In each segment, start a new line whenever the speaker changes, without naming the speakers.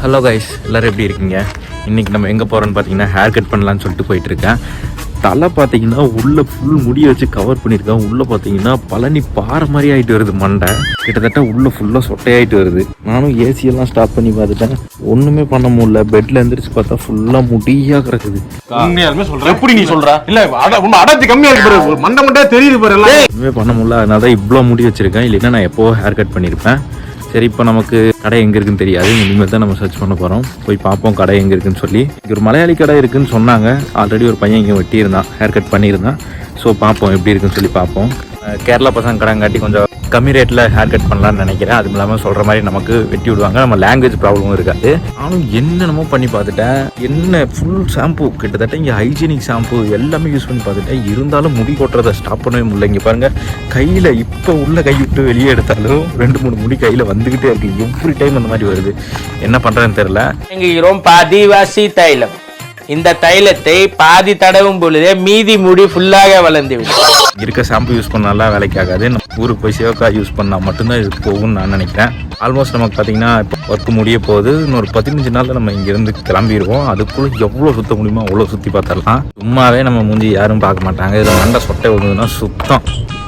Hello guys, எல்லோரும் எப்படி இருக்கீங்க? இன்றைக்கி நம்ம எங்கே போகிறோன்னு பார்த்தீங்கன்னா ஹேர் கட் பண்ணலான்னு சொல்லிட்டு போயிட்டுருக்கேன். தலை பார்த்தீங்கன்னா உள்ளே ஃபுல் முடி வச்சு கவர் பண்ணியிருக்கேன். உள்ளே பார்த்தீங்கன்னா பழனி பாறை மாதிரி ஆகிட்டு வருது மண்டை. கிட்டத்தட்ட உள்ளே ஃபுல்லாக சொட்டையாகிட்டு வருது. நானும் ஏசியெல்லாம் ஸ்டாப் பண்ணி பார்த்துட்டேன், ஒன்றுமே பண்ண முடியல. பெட்டில் எழுந்திரிச்சு பார்த்தா ஃபுல்லாக முடியாக கிடக்குது.
எப்படி நீ சொல்ற? இல்ல அடர்த்தி கம்மியா இருக்கு, மண்டை மண்டே தெரியுது பாரு.
ஒன்றுமே பண்ண முடியல, அதனால தான் இவ்வளோ முடி வச்சுருக்கேன். இல்லைன்னா நான் எப்போவோ ஹேர் கட் பண்ணியிருப்பேன். சரி, இப்போ நமக்கு கடை எங்கே இருக்குன்னு தெரியாது. இனிமேல் தான் நம்ம சர்ச் பண்ண போகிறோம். போய் பார்ப்போம் கடை எங்கே இருக்குன்னு சொல்லி. இங்கே ஒரு மலையாளி கடை இருக்குதுன்னு சொன்னாங்க. ஆல்ரெடி ஒரு பையன் இங்கே வெட்டியிருந்தான், ஹேர் கட் பண்ணியிருந்தான். ஸோ பார்ப்போம் எப்படி இருக்குன்னு சொல்லி பார்ப்போம். கேரளா பசங்க கடைங்காட்டி கொஞ்சம் கம்மி ரேட்டில் ஹேர் கட் பண்ணலான்னு நினைக்கிறேன். அதுவும் இல்லாமல் சொல்கிற மாதிரி நமக்கு வெட்டி விடுவாங்க. நம்ம லாங்குவேஜ் ப்ராப்ளமும் இருக்காது. நானும் என்னென்னமோ பண்ணி பார்த்துட்டேன். என்ன ஃபுல் ஷாம்பு, கிட்டத்தட்ட இங்கே ஹைஜீனிக் ஷாம்பு எல்லாமே யூஸ் பண்ணி பார்த்துட்டேன். இருந்தாலும் முடி கொட்டுறதை ஸ்டாப் பண்ணவே முடியல. இங்கே பாருங்கள், கையில் இப்போ உள்ள கை விட்டு வெளியே எடுத்தாலும் 2-3 முடி கையில் வந்துக்கிட்டே இருக்குது. எவ்ரி டைம் அந்த மாதிரி வருது. என்ன பண்ணுறதுன்னு தெரில.
என்கிறோம் பாதிவாசி தைலம். இந்த தைலத்தை பாதி தடவும் பொழுதே மீதி முடி ஃபுல்லாக வளர்ந்துவிடும்.
இருக்க ஷாம்பு யூஸ் பண்ணாலாம் வேலைக்கு ஆகாது. நம்ம ஊருக்கு போய் சிவக்காய் யூஸ் பண்ணால் மட்டும்தான் இது போகும்னு நான் நினைக்கிறேன். ஆல்மோஸ்ட் நமக்கு பார்த்தீங்கன்னா இப்போ ஒர்க் முடிய போகுது. இன்னொரு 15 நாளில் நம்ம இங்கேருந்து கிளம்பிடுவோம். அதுக்குள்ளே எவ்வளோ சுற்ற முடியுமோ அவ்வளோ சுற்றி பார்த்துடலாம். சும்மாவே நம்ம மூஞ்சி யாரும் பார்க்க மாட்டாங்க. இதில் மண்டை சொட்டை விழுந்ததுன்னா சுத்தம்.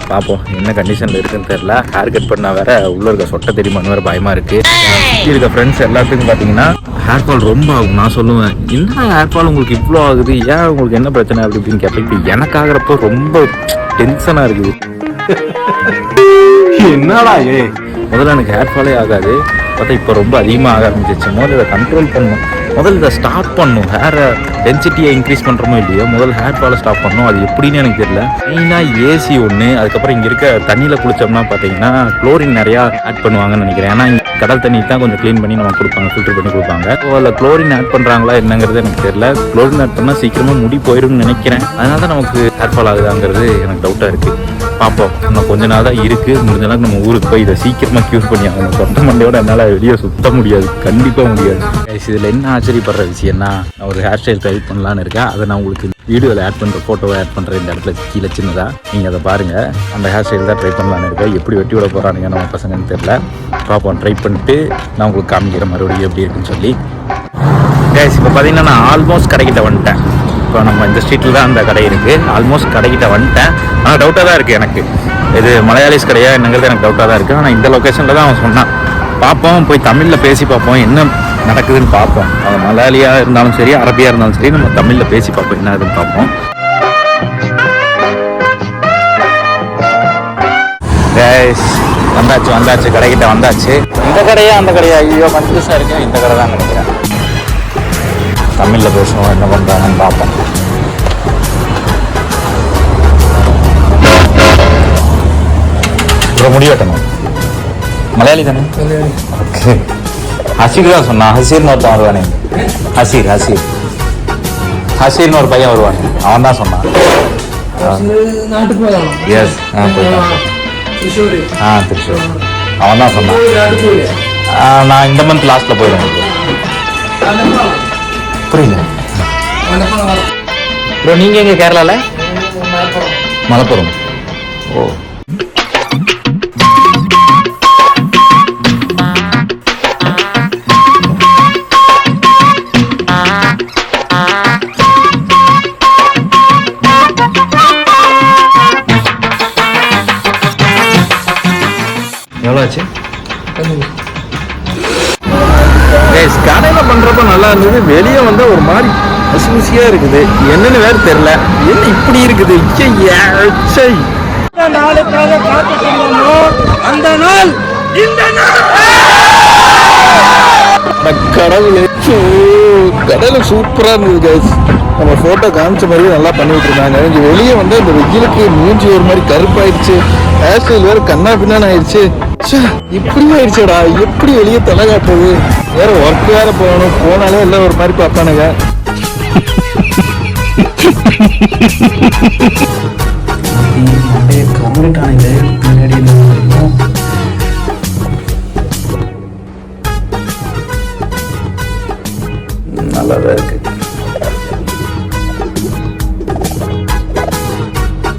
பார்ப்போம் என்ன கண்டிஷனில் இருக்குன்னு தெரில. ஹேர் கட் பண்ணால் வேற உள்ளே இருக்க சொட்டை தெரியுமான்னு வேறு பயமாக இருக்குது. இருக்க ஃப்ரெண்ட்ஸ் எல்லாத்துக்கும் பார்த்தீங்கன்னா ஹேர் ஃபால் ரொம்ப ஆகும். நான் சொல்லுவேன், என்ன ஹேர் ஃபால் உங்களுக்கு இவ்வளோ ஆகுது, ஏன் உங்களுக்கு என்ன பிரச்சனை அப்படி இப்படின்னு கேட்டேன். எனக்கு ஆகிறப்போ ரொம்ப டென்ஷனாக இருக்குது.
என்னடா
முதல்ல எனக்கு ஹேர் ஃபாலே ஆகாது, பார்த்தா இப்போ ரொம்ப அதிகமாக ஆக ஆரம்பிச்சிச்சு. முதல்ல இதை கண்ட்ரோல் பண்ணணும், முதல்ல இதை ஸ்டாப் பண்ணணும். ஹேரை டென்சிட்டியை இன்க்ரீஸ் பண்ணுறமோ இல்லையோ முதல்ல ஹேர் ஃபாலை ஸ்டாப் பண்ணணும். அது எப்படின்னு எனக்கு தெரியல. மெயினாக ஏசி ஒன்று, அதுக்கப்புறம் இங்கே இருக்க தண்ணியில் குளித்தோம்னா பார்த்தீங்கன்னா குளோரின் நிறையா ஆட் பண்ணுவாங்கன்னு நினைக்கிறேன். ஏன்னா கடல் தண்ணி தான் கொஞ்சம் க்ளீன் பண்ணி நம்ம கொடுப்பாங்க, ஃபில்டர் பண்ணி கொடுப்பாங்க. ஸோ அதில் குளோரின் ஆட் பண்ணுறாங்களா என்னங்கிறது எனக்கு தெரியல. குளோரின் ஆட் பண்ணால் சீக்கிரமாக முடி போயிடும்னு நினைக்கிறேன். அதனால தான் நமக்கு ஹேர் ஃபால் ஆகுதாங்கிறது எனக்கு டவுட்டாக இருக்குது. பார்ப்போம், இன்னும் கொஞ்ச நாள் தான் இருக்குது. முடிஞ்ச நாள் நம்ம ஊருக்கு போய் இதை சீக்கிரமாக க்யூர் பண்ணி ஆகணும். சொந்த மண்டையோட என்னால் வெளியே சுத்த முடியாது, கண்டிப்பாக முடியாது. இதில் என்ன ஆச்சரியப்படுற விஷயம்னா, நான் ஒரு ஹேர் ஸ்டைல் ட்ரை பண்ணலான்னு இருக்கேன். அதை நான் உங்களுக்கு வீடியோவில் ஆட் பண்ணுற ஃபோட்டோவை ஆட் பண்ணுற இந்த இடத்துல கீழே சின்னதாக நீங்கள் அதை பாருங்கள். அந்த ஹேர் ஸ்டைல் தான் ட்ரை பண்ணலான்னு இருக்கேன். எப்படி வெட்டி விட போகிறானுங்க நம்ம பசங்கன்னு தெரில. பார்ப்போம், ட்ரை பண்ணிட்டு நான் உங்களுக்கு காமிக்கிறேன் மறுபடியும் எப்படி இருக்குன்னு சொல்லி. கேஸ் இப்போ பார்த்தீங்கன்னா நான் ஆல்மோஸ்ட் கடைக்கிட்ட வந்துட்டேன். இப்போ நம்ம இந்த ஸ்ட்ரீட்டில் தான் அந்த கடை இருக்குது. ஆல்மோஸ்ட் கடைக்கிட்ட வந்துட்டேன். ஆனால் டவுட்டாக தான் இருக்குது எனக்கு, இது மலையாளிஸ் கடையா என்னங்கிறது எனக்கு டவுட்டாக தான் இருக்குது. ஆனால் இந்த லொக்கேஷனில் தான் அவன் சொன்னான். பார்ப்போம், போய் தமிழில் பேசி பார்ப்போம் என்ன நடக்குதுன்னு பார்ப்போம். அது மலையாளியாக இருந்தாலும் சரி, அரபியாக இருந்தாலும் சரி, நம்ம தமிழில் பேசி பார்ப்போம் என்ன இதுன்னு பார்ப்போம். கேஸ் வந்தாச்சு கடைக்கிட்ட வந்தாச்சு. இந்த கடையா அந்த கடையா? ஐயோ கன்ஃபியூஸாக இருக்கு. இந்த கடை தான் நினைக்கிறேன். தமிழில் பேசுவோம், என்ன பண்ணுறாங்கன்னு பார்ப்போம். இப்போ முடி வெட்டணும். மலையாளி தானே? ஓகே. ஹசீர் தான் சொன்னான். ஹசீர்னு ஒருத்தன் வருவானே, ஹசீர்னு ஒரு பையன் வருவானே, அவன் தான் சொன்னான். எஸ், திருச்சூர். அவன் தான் சொன்னான். நான் இந்த மந்த் லாஸ்ட்டில் போயிடுவேன். புரியல ப்ரோ, நீங்கள் எங்கே கேரளாவில்? மலப்புரம். ஓ, எவ்வளோ ஆச்சு? கடையில் பண்ணுறப்ப நல்லா இருந்தது. வெளியே வந்தால் ஒரு மாதிரி பசுசியாக இருக்குது. என்னன்னு வேறு தெரில. என்ன இப்படி இருக்குது?
நாளுக்காக காத்துக்கொண்டோமோ அந்த நாள் இந்த நாள்.
கடையில் சூப்பராக இருந்தது கைஸ். நம்ம ஃபோட்டோ காமிச்ச மாதிரியே நல்லா பண்ணி விட்டுருந்தாங்க. இங்கே வெளியே வந்து இந்த வெயிலுக்கு மூஞ்சி ஒரு மாதிரி கருப்பாயிடுச்சு. ஹேர் ஸ்டைல் வேறு கண்ணா பின்னான்னு ஆயிடுச்சு. இப்படி ஆயிடுச்சடா, எப்படி வெளியே தலை காட்டுறது? வேற ஒர்க் வேற போகணும். போனாலே எல்லாம் ஒரு மாதிரி பார்ப்பானுங்க.
கம்ப்ளீட் ஆனது